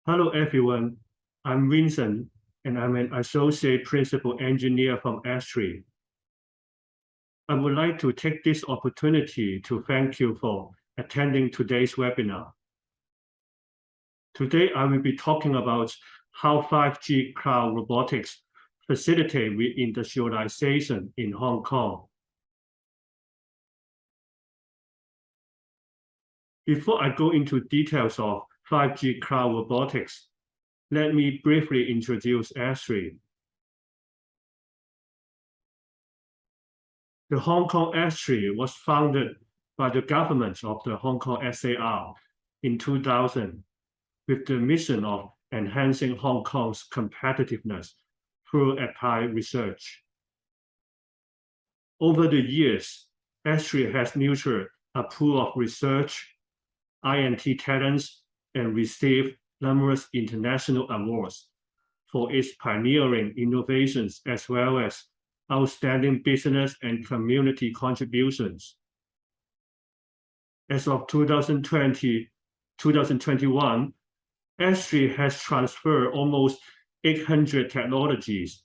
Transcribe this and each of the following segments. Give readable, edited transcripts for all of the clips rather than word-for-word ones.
Hello, everyone. I'm Vincent, and I'm an Associate Principal Engineer from ASTRI. I would like to take this opportunity to thank you for attending today's webinar. Today, I will be talking about how 5G cloud robotics facilitate re-industrialization in Hong Kong. Before I go into details of 5G cloud robotics, let me briefly introduce ASTRI. The Hong Kong ASTRI was founded by the government of the Hong Kong SAR in 2000 with the mission of enhancing Hong Kong's competitiveness through applied research. Over the years, ASTRI has nurtured a pool of research, INT talents, and received numerous international awards for its pioneering innovations as well as outstanding business and community contributions. As of 2021, ASTRI has transferred almost 800 technologies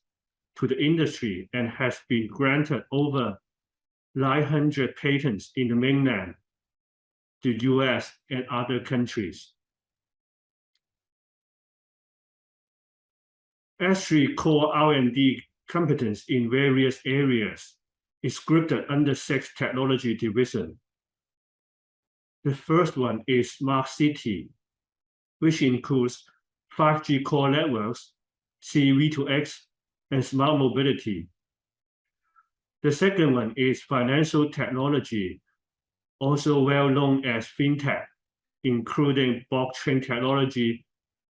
to the industry and has been granted over 900 patents in the mainland, the US, and other countries. ASTRI core R&D competence in various areas is grouped under 6 technology divisions. The first one is Smart City, which includes 5G core networks, C-V2X, and smart mobility. The second one is financial technology, also well known as fintech, including blockchain technology,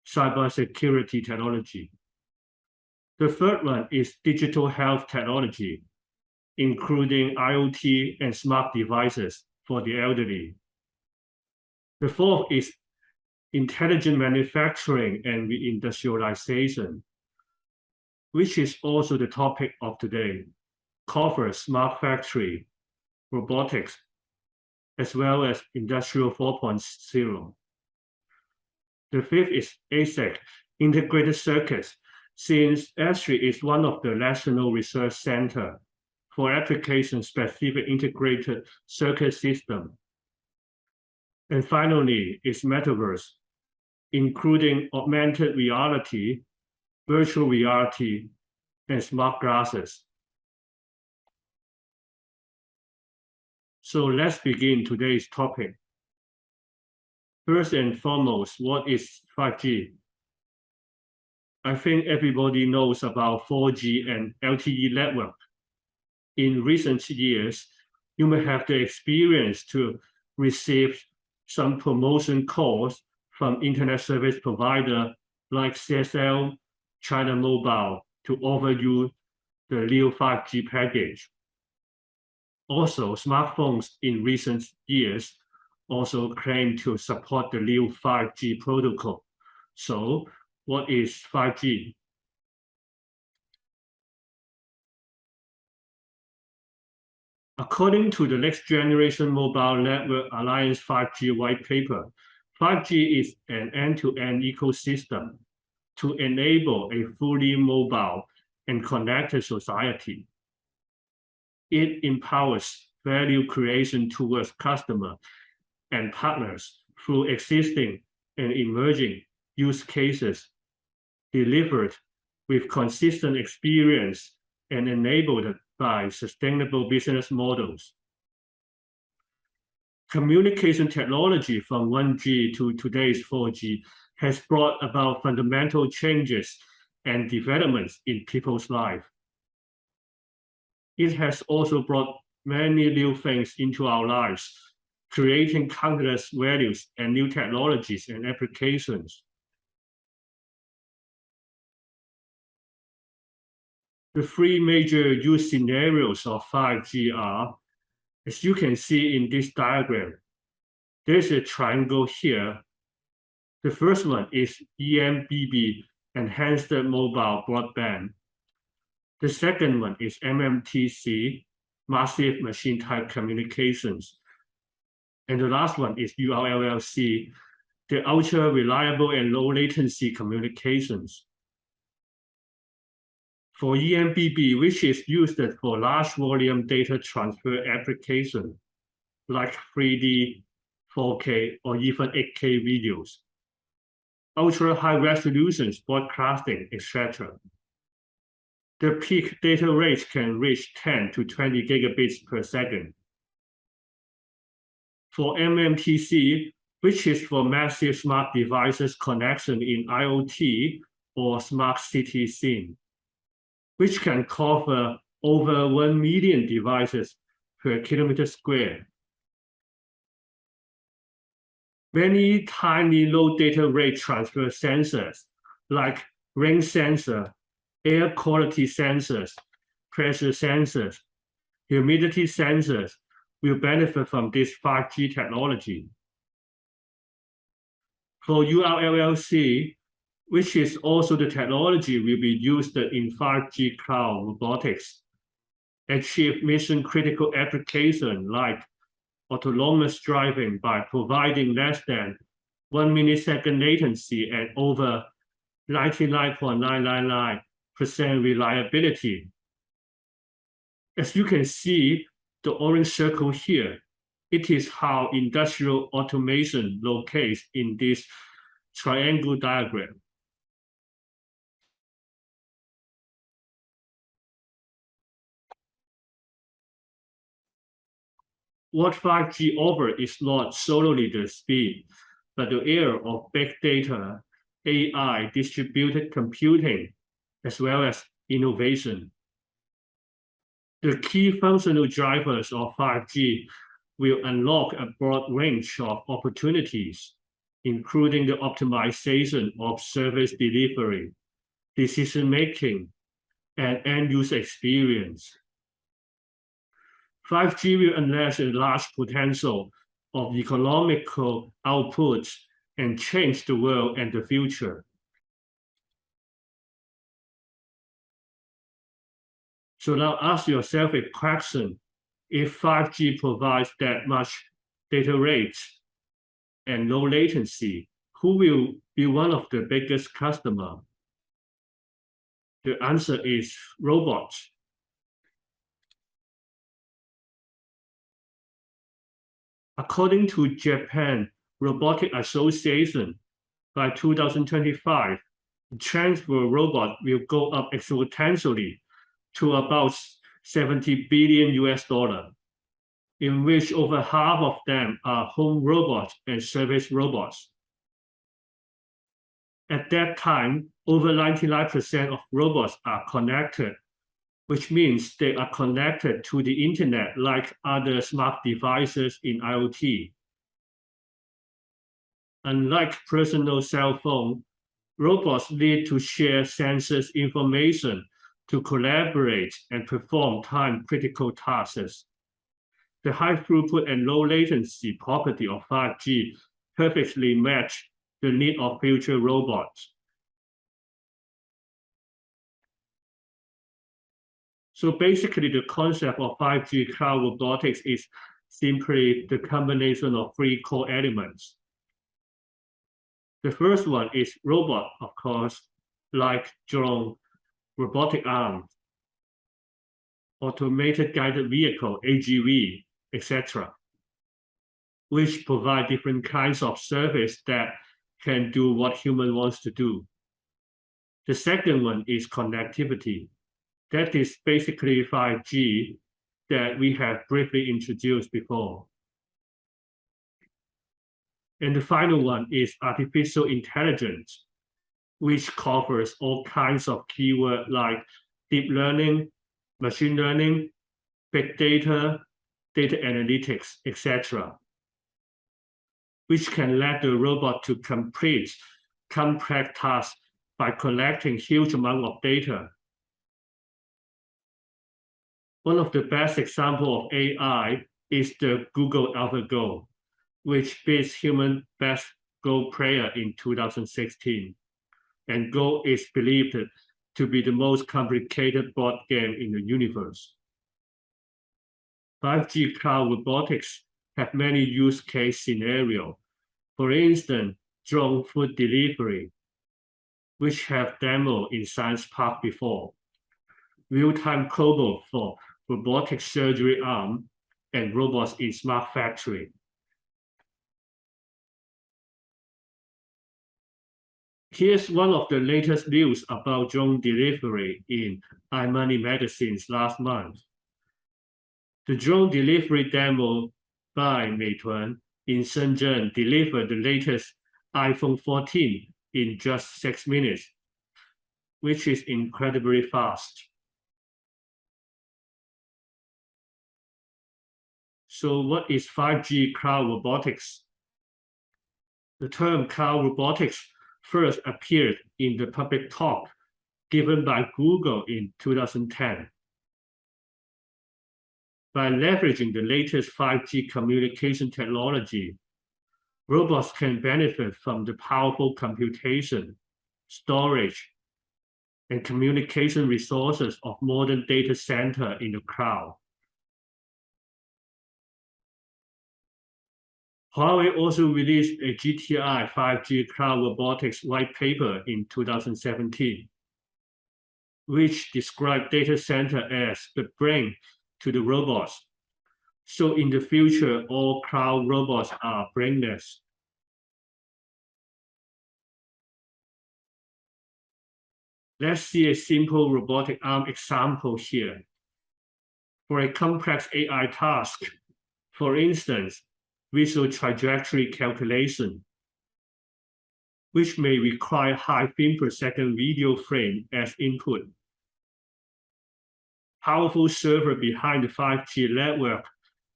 cybersecurity technology. The third one is digital health technology, including IoT and smart devices for the elderly. The fourth is intelligent manufacturing and re-industrialization, which is also the topic of today, covers smart factory, robotics, as well as Industrial 4.0. The fifth is ASIC, integrated circuits, since ASTRI is one of the national research centers for application-specific integrated circuit system. And finally, is metaverse, including augmented reality, virtual reality, and smart glasses. So let's begin today's topic. First and foremost, what is 5G? I think everybody knows about 4G and LTE network. In recent years, you may have the experience to receive some promotion calls from internet service provider like CSL, China Mobile to offer you the new 5G package. Also, smartphones in recent years also claim to support the new 5G protocol. So, what is 5G? According to the Next Generation Mobile Network Alliance 5G white paper, 5G is an end-to-end ecosystem to enable a fully mobile and connected society. It empowers value creation towards customers and partners through existing and emerging use cases delivered with consistent experience and enabled by sustainable business models. Communication technology from 1G to today's 4G has brought about fundamental changes and developments in people's lives. It has also brought many new things into our lives, creating countless values and new technologies and applications. The 3 major use scenarios of 5G are, as you can see in this diagram, there's a triangle here. The first one is EMBB, Enhanced Mobile Broadband. The second one is MMTC, Massive Machine Type Communications. And the last one is URLLC, the ultra reliable and low latency communications. For eMBB, which is used for large volume data transfer application, like 3D, 4K, or even 8K videos, ultra high resolution broadcasting, etc. The peak data rate can reach 10 to 20 gigabits per second. For MMTC, which is for massive smart devices connection in IoT or smart city scene, which can cover over 1 million devices per kilometer square. Many tiny low data rate transfer sensors, like rain sensor, air quality sensors, pressure sensors, humidity sensors, will benefit from this 5G technology. For URLLC, which is also the technology will be used in 5G cloud robotics, achieve mission-critical application like autonomous driving by providing less than 1 millisecond latency and over 99.999% reliability. As you can see, the orange circle here, it is how industrial automation locates in this triangle diagram. What 5G offers is not solely the speed, but the era of big data, AI, distributed computing, as well as innovation. The key functional drivers of 5G will unlock a broad range of opportunities, including the optimization of service delivery, decision-making, and end-user experience. 5G will unleash a large potential of economical output and change the world and the future. So now ask yourself a question. If 5G provides that much data rate and low latency, who will be one of the biggest customers? The answer is robots. According to Japan Robotic Association, by 2025, the trend for robots will go up exponentially to about 70 billion US dollars, in which over half of them are home robots and service robots. At that time, over 99% of robots are connected, which means they are connected to the internet like other smart devices in IoT. Unlike personal cell phone, robots need to share sensors information to collaborate and perform time-critical tasks. The high throughput and low latency property of 5G perfectly match the need of future robots. So basically, the concept of 5G cloud robotics is simply the combination of three core elements. The first one is robot, of course, like drone, robotic arm, automated guided vehicle, AGV, etc., which provide different kinds of service that can do what human wants to do. The second one is connectivity. That is basically 5G that we have briefly introduced before. And the final one is artificial intelligence, which covers all kinds of keywords like deep learning, machine learning, big data, data analytics, etc., which can let the robot to complete complex tasks by collecting huge amount of data. One of the best examples of AI is the Google AlphaGo, which beats human best Go player in 2016. And Go is believed to be the most complicated board game in the universe. 5G cloud robotics have many use case scenarios. For instance, drone food delivery, which have demoed in Science Park before, real-time cobot for robotic surgery arm, and robots in smart factory. Here's one of the latest news about drone delivery in iMoney magazines last month. The drone delivery demo by Meituan in Shenzhen delivered the latest iPhone 14 in just 6 minutes, which is incredibly fast. So what is 5G cloud robotics? The term cloud robotics first appeared in the public talk given by Google in 2010. By leveraging the latest 5G communication technology, robots can benefit from the powerful computation, storage, and communication resources of modern data center in the cloud. Huawei also released a GTI 5G cloud robotics white paper in 2017, which described data center as the brain to the robots. So in the future, all cloud robots are brainless. Let's see a simple robotic arm example here. For a complex AI task, for instance, visual trajectory calculation, which may require high frame per second video frame as input. Powerful server behind the 5G network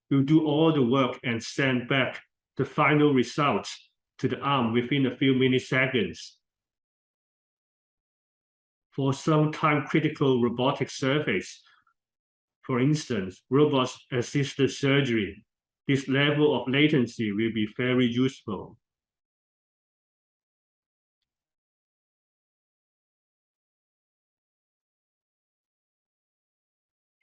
will do all the work and send back the final results to the arm within a few milliseconds. For some time-critical robotic surface, for instance, robots-assisted surgery, this level of latency will be very useful.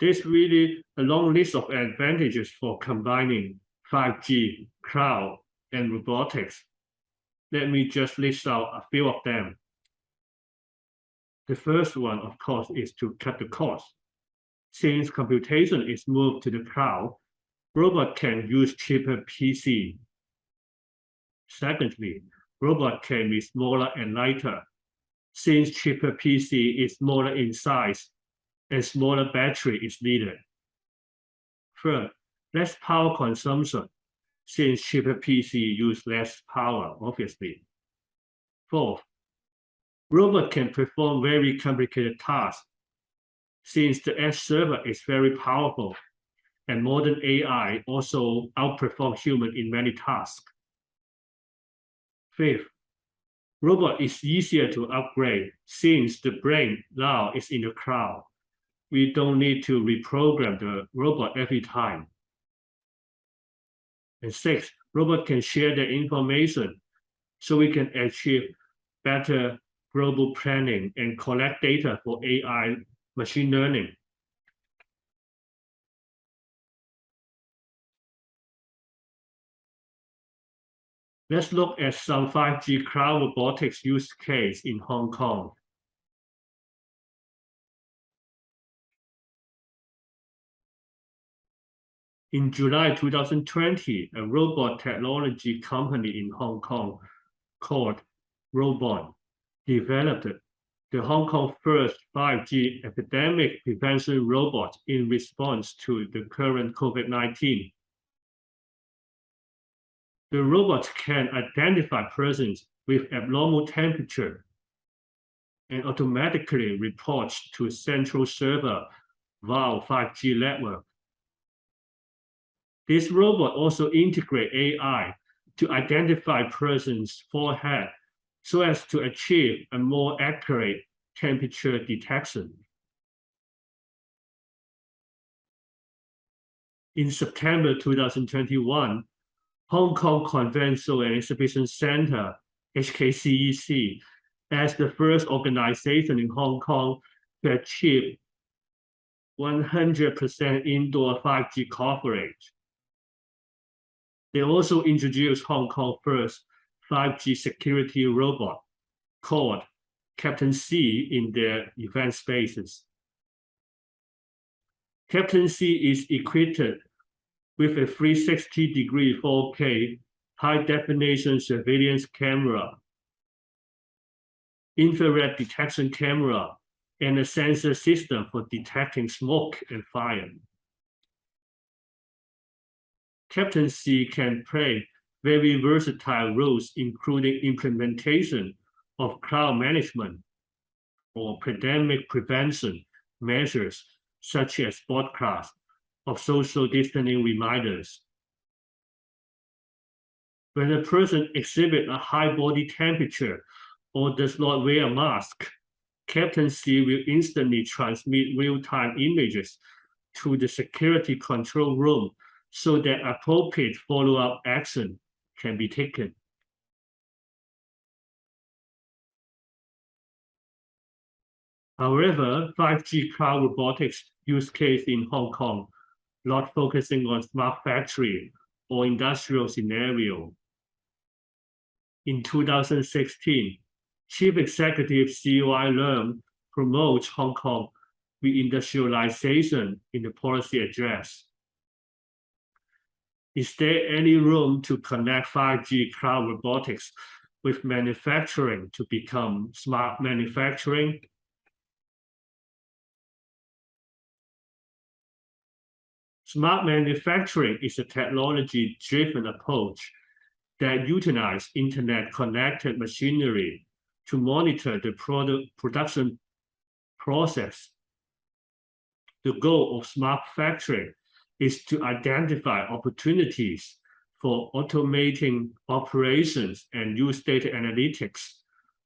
There's really a long list of advantages for combining 5G, cloud, and robotics. Let me just list out a few of them. The first one, of course, is to cut the cost. Since computation is moved to the cloud, robot can use cheaper PC. Secondly, robot can be smaller and lighter. Since cheaper PC is smaller in size and smaller battery is needed. Third, less power consumption, since cheaper PC use less power, obviously. Fourth, robot can perform very complicated tasks, since the edge server is very powerful, and modern AI also outperform human in many tasks. Fifth, robot is easier to upgrade, since the brain now is in the cloud. We don't need to reprogram the robot every time. And sixth, robot can share their information, so we can achieve better global planning and collect data for AI machine learning. Let's look at some 5G cloud robotics use case in Hong Kong. In July 2020, a robot technology company in Hong Kong called Robot developed the Hong Kong first 5G epidemic prevention robot in response to the current COVID-19. The robot can identify persons with abnormal temperature and automatically reports to central server via 5G network. This robot also integrates AI to identify persons' forehead so as to achieve a more accurate temperature detection. In September 2021, Hong Kong Convention and Exhibition Center, HKCEC, as the first organization in Hong Kong to achieve 100% indoor 5G coverage. They also introduced Hong Kong first 5G security robot called Captain C in their event spaces. Captain C is equipped with a 360-degree 4K high-definition surveillance camera, infrared detection camera, and a sensor system for detecting smoke and fire. Captain C can play very versatile roles, including implementation of cloud management or pandemic prevention measures, such as broadcast of social distancing reminders. When a person exhibits a high body temperature or does not wear a mask, Captain C will instantly transmit real-time images to the security control room so that appropriate follow-up action can be taken. However, 5G cloud robotics use case in Hong Kong, not focusing on smart factory or industrial scenario. In 2016, Chief Executive COI Leung promotes Hong Kong re-industrialisation in the policy address. Is there any room to connect 5G cloud robotics with manufacturing to become smart manufacturing? Smart manufacturing is a technology-driven approach that utilizes internet-connected machinery to monitor the production process. The goal of smart factory is to identify opportunities for automating operations and use data analytics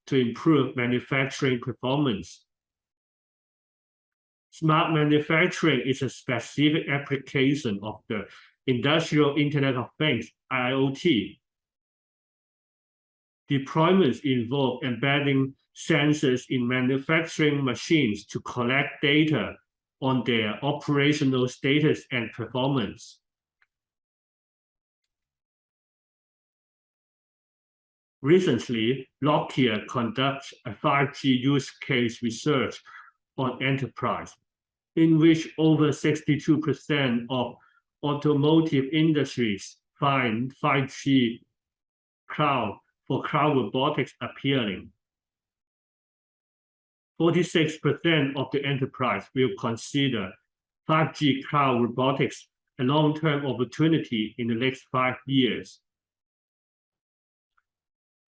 to improve manufacturing performance. Smart manufacturing is a specific application of the Industrial Internet of Things, IoT. Deployments involve embedding sensors in manufacturing machines to collect data on their operational status and performance. Recently, Nokia conducted a 5G use case research on enterprise, in which over 62% of automotive industries find 5G cloud for cloud robotics appealing. 46% of the enterprise will consider 5G cloud robotics a long-term opportunity in the next 5 years.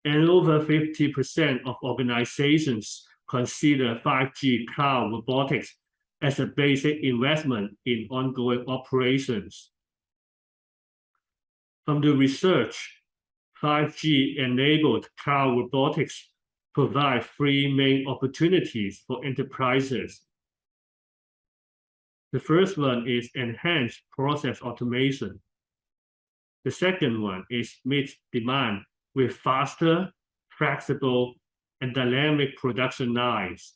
And over 50% of organizations consider 5G cloud robotics as a basic investment in ongoing operations. From the research, 5G-enabled cloud robotics provide three main opportunities for enterprises. The first one is enhanced process automation. The second one is meet demand with faster, flexible, and dynamic production lines.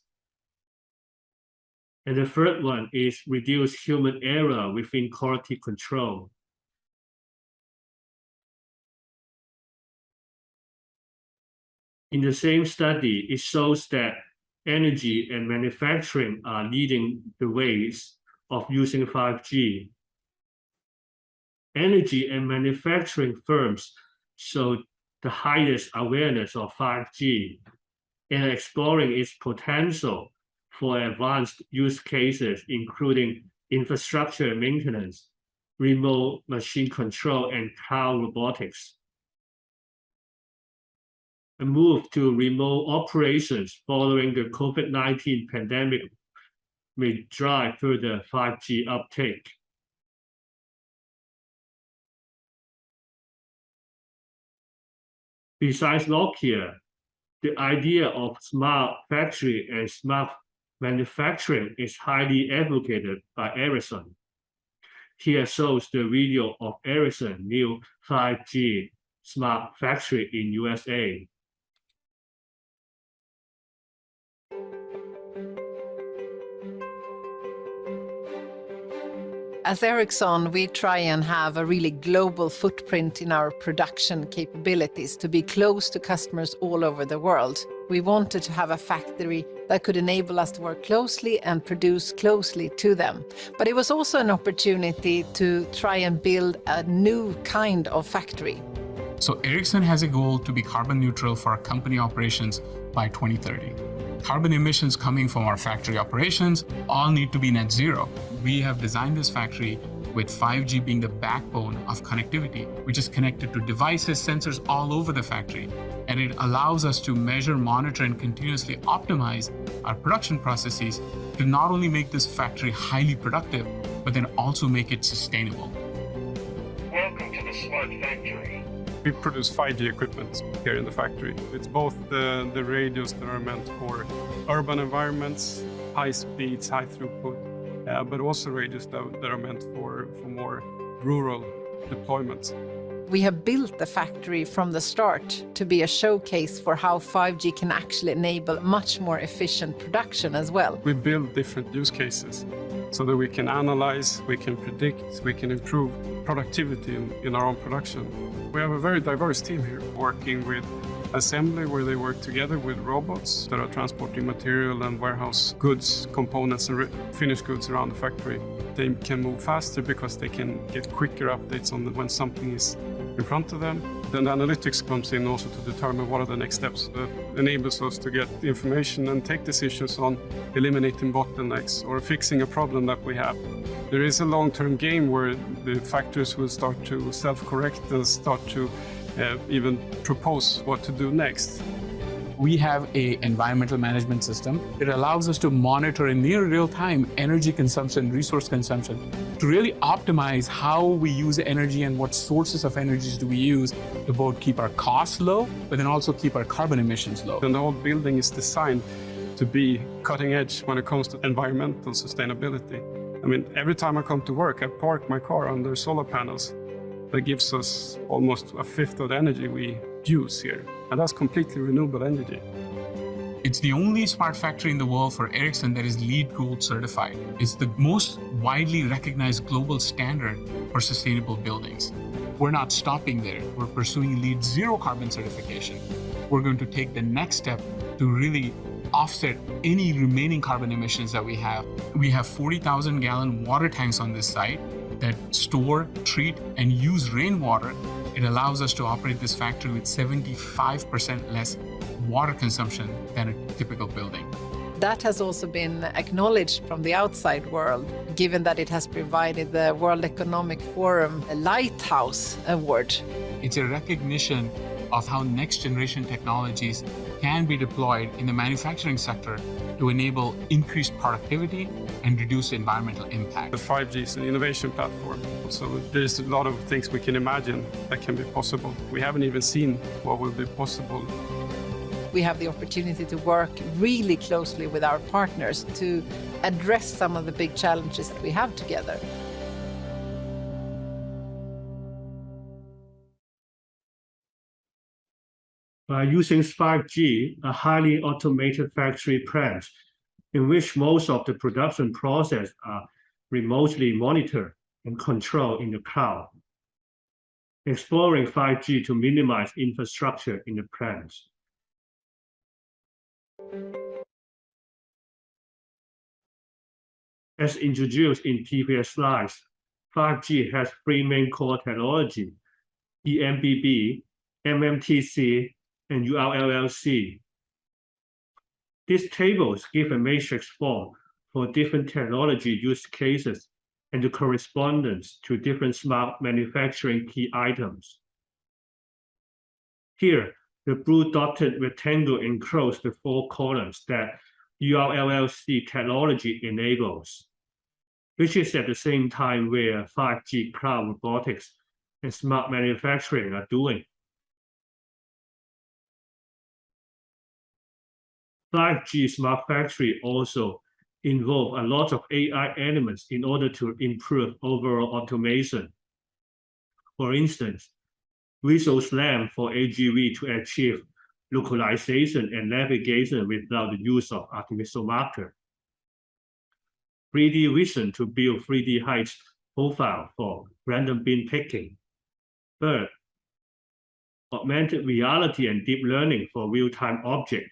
And the third one is reduce human error within quality control. In the same study, it shows that energy and manufacturing are leading the ways of using 5G. Energy and manufacturing firms show the highest awareness of 5G and are exploring its potential for advanced use cases, including infrastructure maintenance, remote machine control, and cloud robotics. A move to remote operations following the COVID-19 pandemic may drive further 5G uptake. Besides Nokia, the idea of smart factory and smart manufacturing is highly advocated by Ericsson. Here shows the video of Ericsson's new 5G smart factory in USA. As Ericsson, we try and have a really global footprint in our production capabilities to be close to customers all over the world. We wanted to have a factory that could enable us to work closely and produce closely to them. But it was also an opportunity to try and build a new kind of factory. So Ericsson has a goal to be carbon neutral for our company operations by 2030. Carbon emissions coming from our factory operations all need to be net zero. We have designed this factory with 5G being the backbone of connectivity, which is connected to devices, sensors all over the factory. And it allows us to measure, monitor, and continuously optimize our production processes to not only make this factory highly productive, but then also make it sustainable. Welcome to the Smart Factory. We produce 5G equipment here in the factory. It's both the radios that are meant for urban environments, high speeds, high throughput, but also radios that are meant for more rural deployments. We have built the factory from the start to be a showcase for how 5G can actually enable much more efficient production as well. We build different use cases so that we can analyze, we can predict, we can improve productivity in our own production. We have a very diverse team here working with assembly, where they work together with robots that are transporting material and warehouse goods, components and finished goods around the factory. They can move faster because they can get quicker updates on when something is in front of them. Then the analytics comes in also to determine what are the next steps. That enables us to get the information and take decisions on eliminating bottlenecks or fixing a problem that we have. There is a long-term game where the factories will start to self-correct and start to even propose what to do next. We have an environmental management system that allows us to monitor in near real time energy consumption, resource consumption, to really optimize how we use energy and what sources of energies do we use to both keep our costs low, but then also keep our carbon emissions low. And the whole building is designed to be cutting edge when it comes to environmental sustainability. I mean, every time I come to work, I park my car under solar panels. That gives us almost a fifth of the energy we use here. And that's completely renewable energy. It's the only smart factory in the world for Ericsson that is LEED Gold certified. It's the most widely recognized global standard for sustainable buildings. We're not stopping there. We're pursuing LEED Zero Carbon certification. We're going to take the next step to really offset any remaining carbon emissions that we have. We have 40,000 gallon water tanks on this site that store, treat, and use rainwater. It allows us to operate this factory with 75% less water consumption than a typical building. That has also been acknowledged from the outside world, given that it has provided the World Economic Forum a Lighthouse Award. It's a recognition of how next generation technologies can be deployed in the manufacturing sector to enable increased productivity and reduce environmental impact. The 5G is an innovation platform, so there's a lot of things we can imagine that can be possible. We haven't even seen what will be possible. We have the opportunity to work really closely with our partners to address some of the big challenges that we have together. By using 5G, a highly automated factory plant in which most of the production process are remotely monitored and controlled in the cloud. Exploring 5G to minimize infrastructure in the plant. As introduced in previous slides, 5G has three main core technology: eMBB, MMTC, and URLLC. These tables give a matrix form for different technology use cases and the correspondence to different smart manufacturing key items. Here, the blue dotted rectangle encloses the four columns that URLLC technology enables, which is at the same time where 5G cloud robotics and smart manufacturing are doing. 5G smart factory also involve a lot of AI elements in order to improve overall automation. For instance, Visual SLAM for AGV to achieve localization and navigation without the use of artificial marker. 3D vision to build 3D height profile for random bin picking. Third, augmented reality and deep learning for real-time object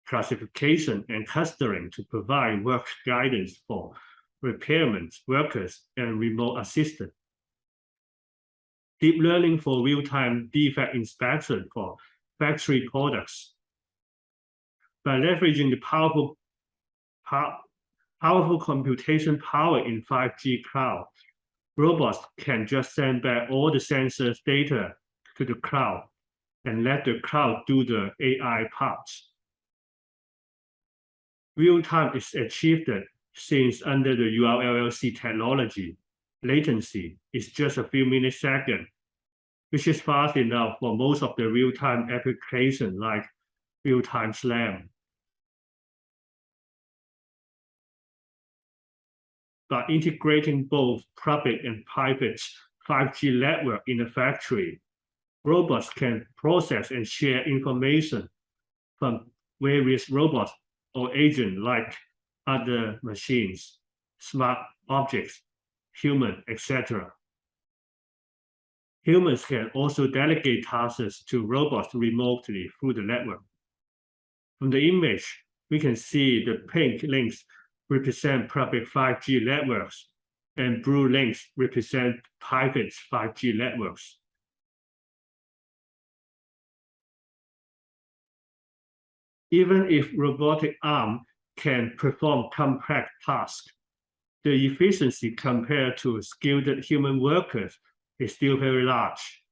classification and clustering to provide work guidance for repairmen, workers, and remote assistants. Deep learning for real-time defect inspection for factory products. By leveraging the powerful computation power in 5G cloud, robots can just send back all the sensors data to the cloud and let the cloud do the AI parts. Real-time is achieved since under the URLLC technology, latency is just a few milliseconds, which is fast enough for most of the real-time applications like real-time SLAM. By integrating both public and private 5G network in a factory, robots can process and share information from various robots or agents like other machines, smart objects, human, etc. Humans can also delegate tasks to robots remotely through the network. From the image, we can see the pink links represent public 5G networks and blue links represent private 5G networks. Even if robotic arm can perform complex tasks, the efficiency compared to skilled human workers is still very large.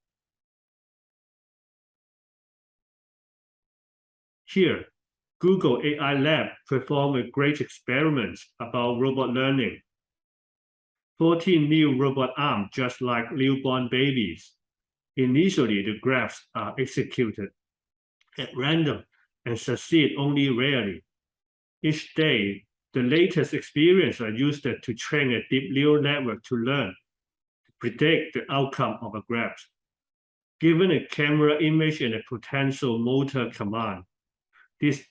Here, Google AI Lab performed a great experiment about robot learning. 14 new robot arms just like newborn babies. Initially, the graphs are executed at random and succeed only rarely. Each day, the latest experience are used to train a deep neural network to learn, to predict the outcome of a graph. Given a camera image and a potential motor command, this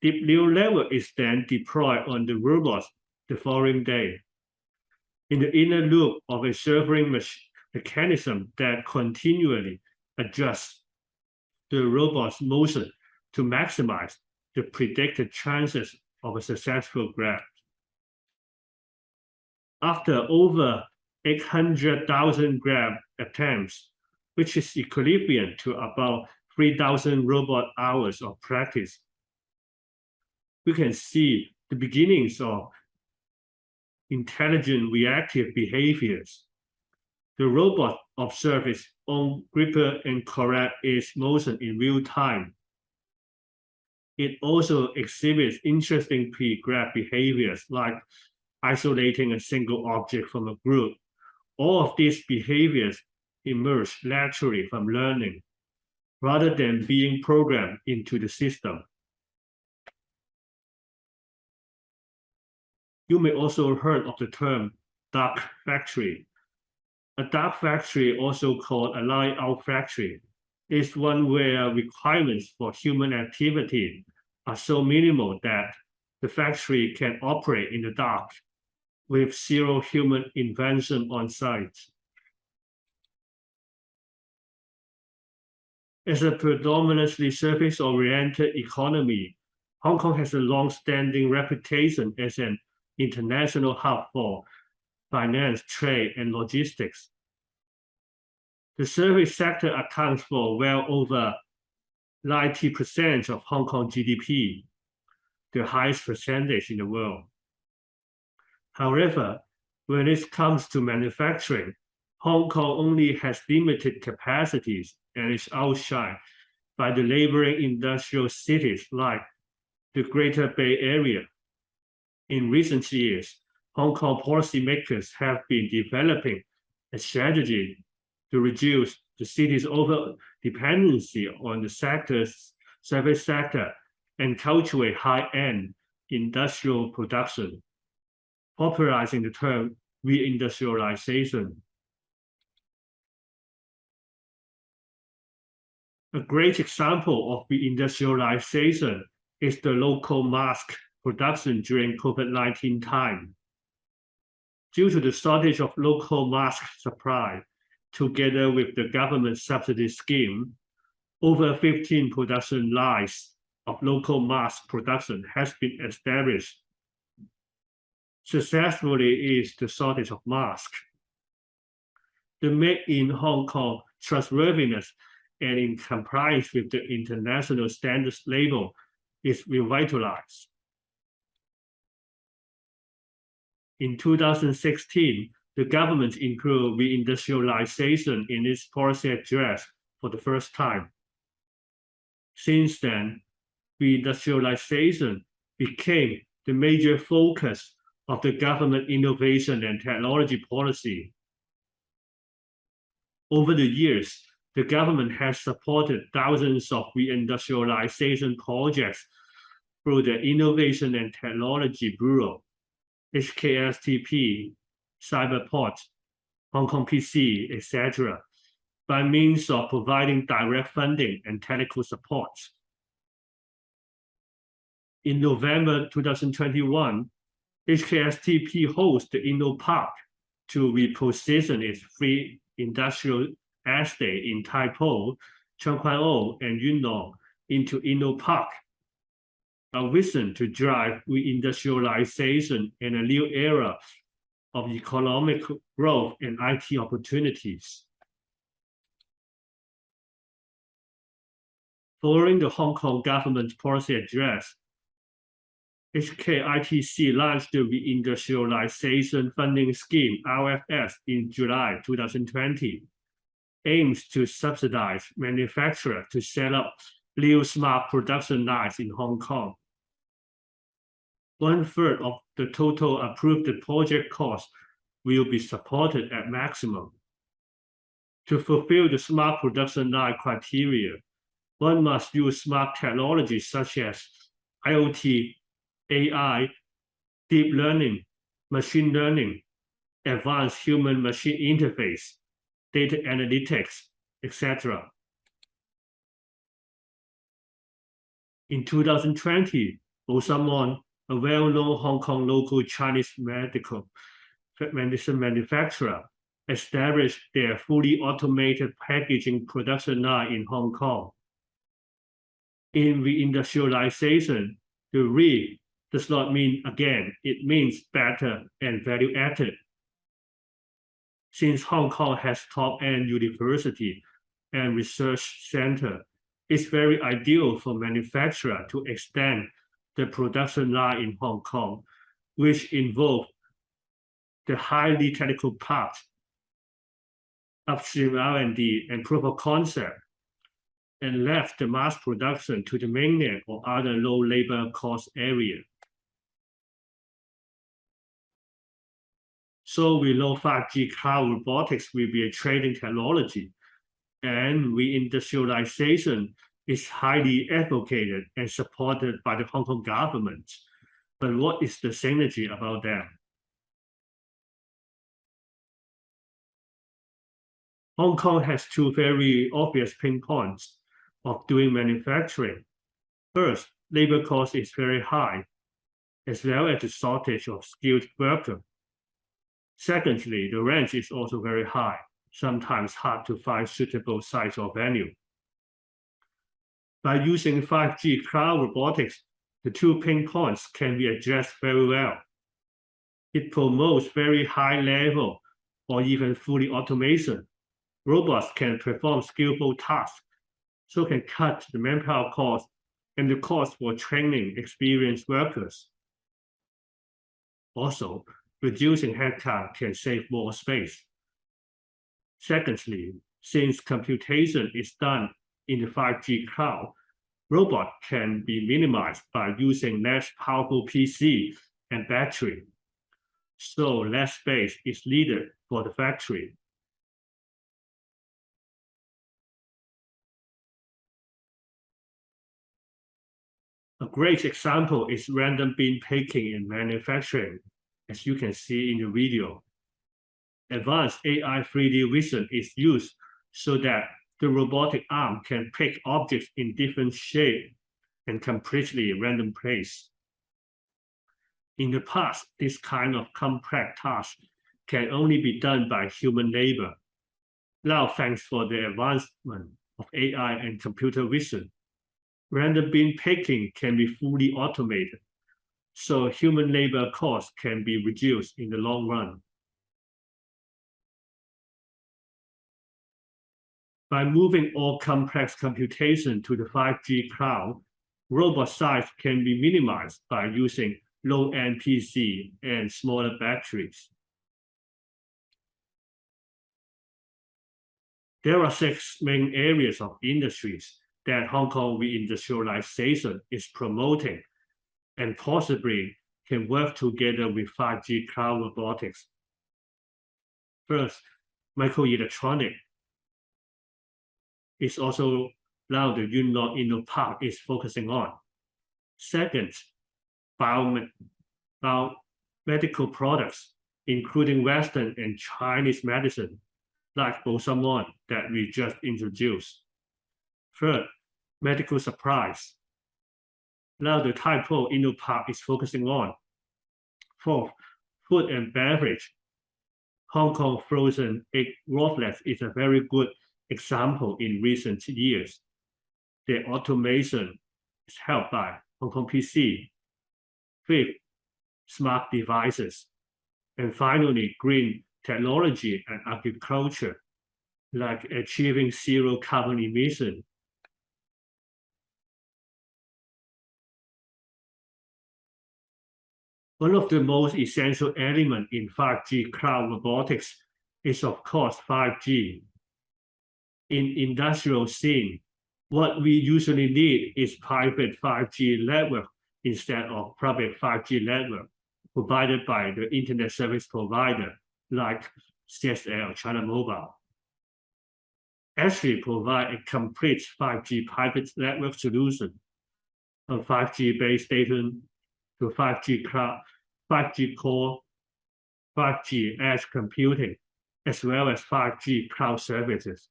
deep neural network is then deployed on the robots the following day. In the inner loop of a servering mechanism that continually adjusts the robot's motion to maximize the predicted chances of a successful graph. After over 800,000 graph attempts, which is equivalent to about 3,000 robot hours of practice, we can see the beginnings of intelligent reactive behaviors. The robot observes its own gripper and corrects its motion in real time. It also exhibits interesting pre-graph behaviors like isolating a single object from a group. All of these behaviors emerge naturally from learning, rather than being programmed into the system. You may also heard of the term dark factory. A dark factory, also called a light-out factory, is one where requirements for human activity are so minimal that the factory can operate in the dark with zero human intervention on site. As a predominantly service-oriented economy, Hong Kong has a long-standing reputation as an international hub for finance, trade, and logistics. The service sector accounts for well over 90% of Hong Kong GDP, the highest percentage in the world. However, when it comes to manufacturing, Hong Kong only has limited capacities and is outshined by the neighboring industrial cities like the Greater Bay Area. In recent years, Hong Kong policymakers have been developing a strategy to reduce the city's over-dependency on the service sector and cultivate high-end industrial production, popularizing the term re-industrialization. A great example of re-industrialization is the local mask production during COVID-19 time. Due to the shortage of local mask supply, together with the government subsidy scheme, over 15 production lines of local mask production has been established. Successfully is the shortage of masks. The Made in Hong Kong trustworthiness and in compliance with the international standards label is revitalized. In 2016, the government included re-industrialization in its policy address for the first time. Since then, re-industrialization became the major focus of the government innovation and technology policy. Over the years, the government has supported thousands of re-industrialization projects through the Innovation and Technology Bureau, HKSTP, Cyberport, Hong Kong PC, etc., by means of providing direct funding and technical support. In November 2021, HKSTP hosts the InnoPark to reposition its free industrial estate in Tai Po, Tseung Kwan O, and Yuen Long into InnoPark, a vision to drive reindustrialization in a new era of economic growth and IT opportunities. Following the Hong Kong government policy address, HKITC launched the Reindustrialization Funding Scheme, RFS, in July 2020, aims to subsidize manufacturers to set up new smart production lines in Hong Kong. 1/3 of the total approved project cost will be supported at maximum. To fulfill the smart production line criteria, one must use smart technologies such as IoT, AI, deep learning, machine learning, advanced human-machine interface, data analytics, etc. In 2020, Osamon, a well-known Hong Kong local Chinese medicine manufacturer, established their fully automated packaging production line in Hong Kong. In reindustrialization, the re does not mean again, it means better and value added. Since Hong Kong has top-end university and research center, it's very ideal for manufacturer to extend the production line in Hong Kong, which involve the highly technical part, upstream R&D and proof of concept, and left the mass production to the mainland or other low labor cost area. So we know 5G cloud robotics will be a trailing technology, and reindustrialization is highly advocated and supported by the Hong Kong government. But what is the synergy about that? Hong Kong has two very obvious pain points of doing manufacturing. First, labor cost is very high, as well as the shortage of skilled workers. Secondly, the rent is also very high, sometimes hard to find suitable sites or venue. By using 5G cloud robotics, the two pain points can be addressed very well. It promotes very high level or even fully automation. Robots can perform skillful tasks, so can cut the manpower cost and the cost for training experienced workers. Also, reducing headcount can save more space. Secondly, since computation is done in the 5G cloud, robots can be minimized by using less powerful PC and battery. So less space is needed for the factory. A great example is random bin picking in manufacturing, as you can see in the video. Advanced AI 3D vision is used so that the robotic arm can pick objects in different shapes and completely random place. In the past, this kind of complex task can only be done by human labor. Now, thanks for the advancement of AI and computer vision, random bin picking can be fully automated, so human labor costs can be reduced in the long run. By moving all complex computation to the 5G cloud, robot size can be minimized by using low-end PC and smaller batteries. There are 6 main areas of industries that Hong Kong re-industrialization is promoting and possibly can work together with 5G cloud robotics. First, microelectronics is also now the Yunnan InnoPark is focusing on. Second, biomedical products, including Western and Chinese medicine, like Bosamon that we just introduced. Third, medical supplies. Now the Tai Po InnoPark is focusing on. Fourth, food and beverage. Hong Kong frozen egg rollers is a very good example in recent years. The automation is helped by Hong Kong PC. Fifth, smart devices. And finally, green technology and agriculture, like achieving zero carbon emission. One of the most essential elements in 5G cloud robotics is, of course, 5G. In industrial scene, what we usually need is private 5G network instead of public 5G network provided by the internet service provider like CSL or China Mobile. ASTRI provides a complete 5G private network solution, from 5G base station to 5G cloud, 5G core, 5G edge computing, as well as 5G cloud services.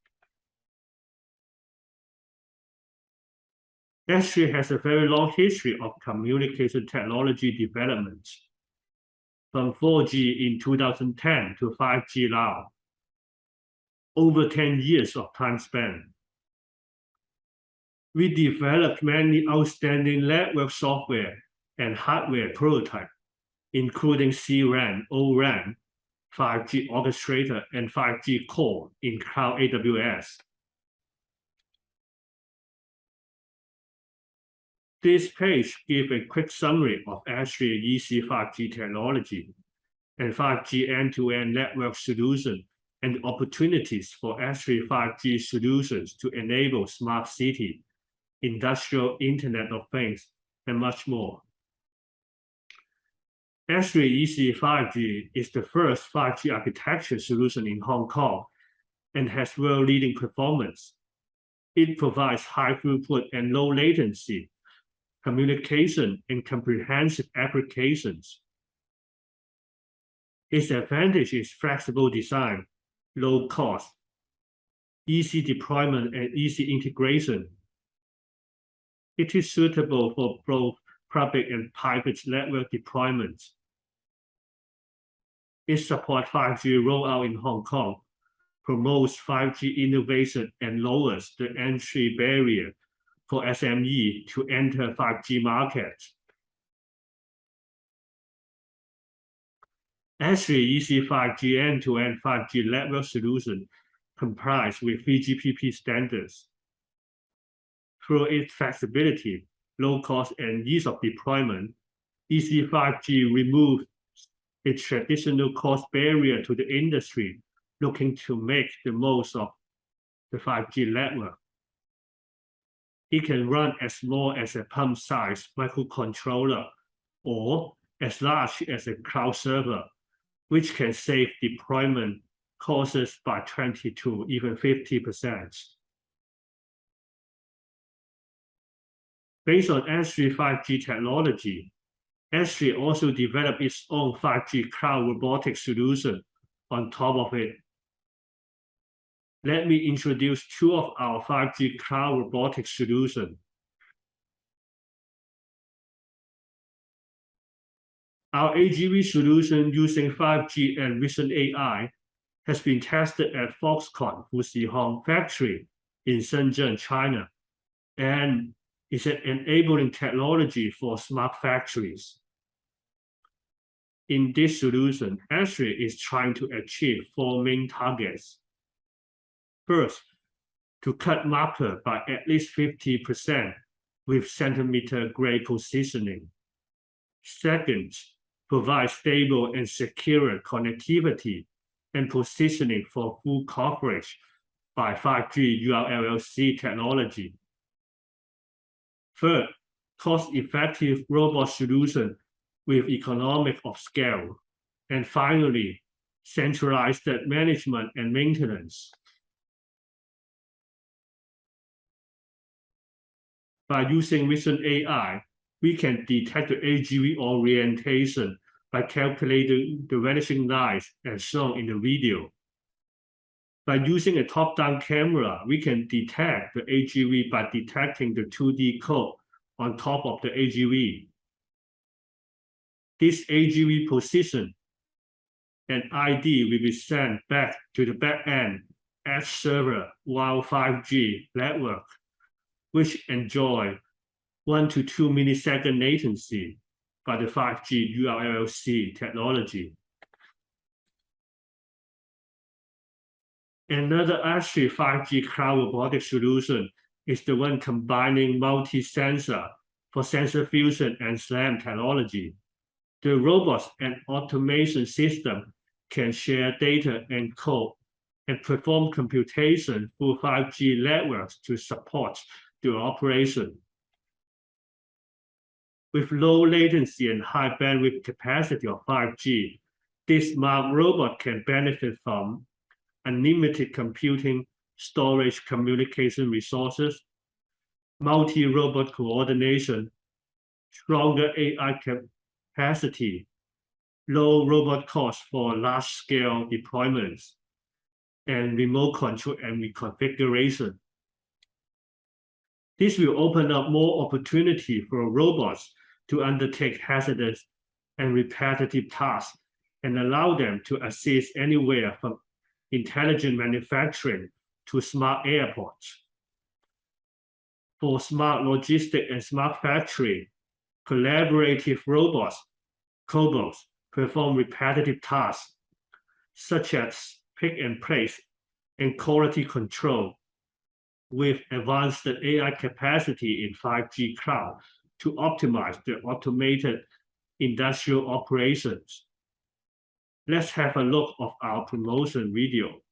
ASTRI has a very long history of communication technology development, from 4G in 2010 to 5G now. Over 10 years of time spent. We developed many outstanding network software and hardware prototypes, including C-RAN, O-RAN, 5G orchestrator, and 5G core in cloud AWS. This page gives a quick summary of ASTRI Easy-5G technology and 5G end-to-end network solution and opportunities for ASTRI 5G solutions to enable smart city, industrial Internet of Things, and much more. ASTRI Easy-5G is the first 5G architecture solution in Hong Kong and has world-leading performance. It provides high throughput and low latency, communication, and comprehensive applications. Its advantage is flexible design, low cost, easy deployment, and easy integration. It is suitable for both public and private network deployments. It supports 5G rollout in Hong Kong, promotes 5G innovation, and lowers the entry barrier for SME to enter 5G markets. ASTRI Easy-5G end-to-end 5G network solution complies with 3GPP standards. Through its flexibility, low cost, and ease of deployment, Easy-5G removes a traditional cost barrier to the industry looking to make the most of the 5G network. It can run as small as a pump-sized microcontroller or as large as a cloud server, which can save deployment costs by 20 to even 50%. Based on ASTRI 5G technology, ASTRI also developed its own 5G cloud robotics solution on top of it. Let me introduce two of our 5G cloud robotics solutions. Our AGV solution using 5G and Vision AI has been tested at Foxconn Fuzihong factory in Shenzhen, China, and is an enabling technology for smart factories. In this solution, ASTRI is trying to achieve 4 main targets. First, to cut marker by at least 50% with centimeter grade positioning. Second, provide stable and secure connectivity and positioning for full coverage by 5G URLLC technology. Third, cost-effective robot solution with economic of scale. And finally, centralized management and maintenance. By using Vision AI, we can detect the AGV orientation by calculating the vanishing lines as shown in the video. By using a top-down camera, we can detect the AGV by detecting the 2D code on top of the AGV. This AGV position and ID will be sent back to the back-end edge server while 5G network, which enjoy 1 to 2 millisecond latency by the 5G URLLC technology. Another ASTRI 5G cloud robotics solution is the one combining multi-sensor for sensor fusion and SLAM technology. The robots and automation system can share data and code and perform computation through 5G networks to support the operation. With low latency and high bandwidth capacity of 5G, this smart robot can benefit from unlimited computing, storage, communication resources, multi-robot coordination, stronger AI capacity, low robot cost for large-scale deployments, and remote control and reconfiguration. This will open up more opportunity for robots to undertake hazardous and repetitive tasks and allow them to assist anywhere from intelligent manufacturing to smart airports. For smart logistics and smart factory, collaborative robots, cobots, perform repetitive tasks such as pick and place and quality control with advanced AI capacity in 5G cloud to optimize the automated industrial operations. Let's have a look of our promotion video.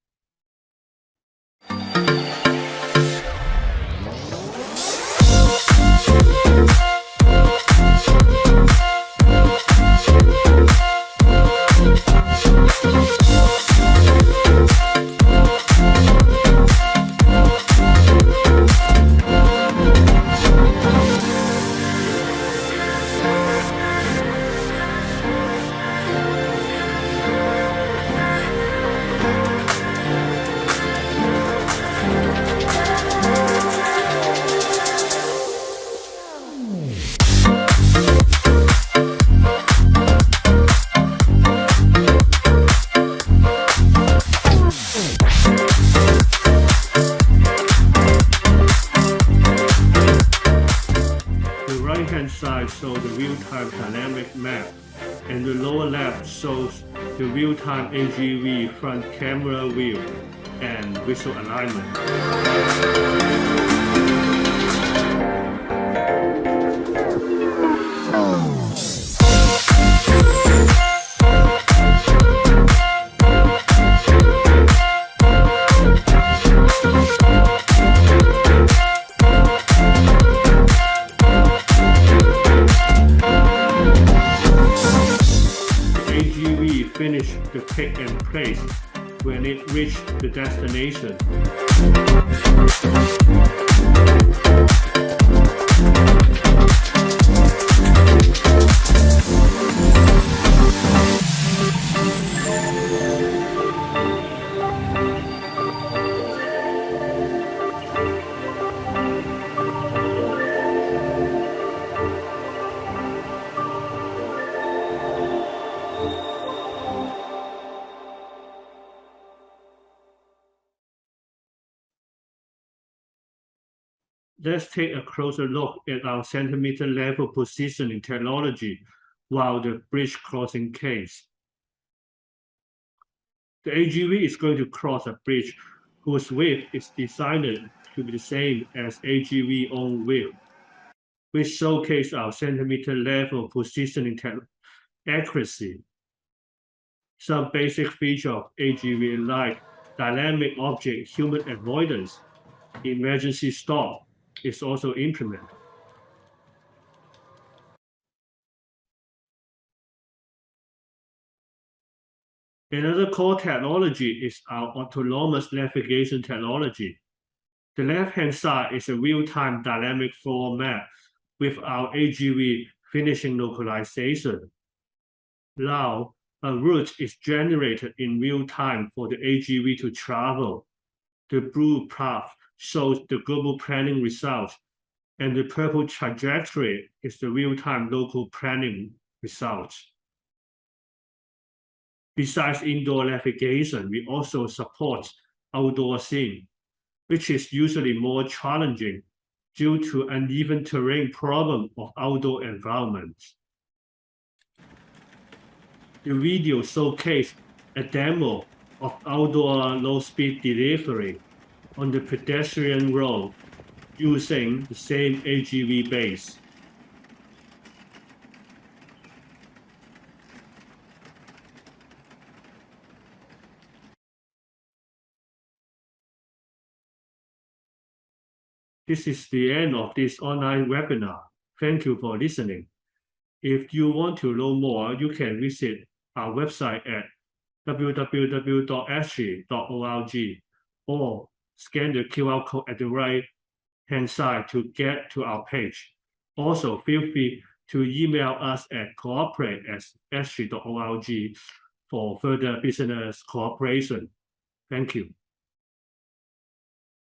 Side shows the real-time dynamic map, and the lower left shows the real-time AGV front camera view and visual alignment. Finish the pick and place when it reached the destination. let's take a closer look at our centimeter level positioning technology while the bridge crossing case. The AGV is going to cross a bridge whose width is designed to be the same as AGV own width, which showcase our centimeter level positioning accuracy. Some basic features of AGV like dynamic object human avoidance, emergency stop is also implemented. Another core technology is our autonomous navigation technology. The left-hand side is a real-time dynamic floor map with our AGV finishing localization. Now, a route is generated in real time for the AGV to travel. The blue path shows the global planning results, and the purple trajectory is the real-time local planning results. Besides indoor navigation, we also support outdoor seeing, which is usually more challenging due to uneven terrain problem of outdoor environments. The video showcased a demo of outdoor low-speed delivery on the pedestrian road using the same AGV base. This is the end of this online webinar. Thank you for listening. If you want to know more, you can visit our website at www.astri.org or scan the QR code at the right-hand side to get to our page. Also, feel free to email us at cooperate@astri.org for further business cooperation. Thank you.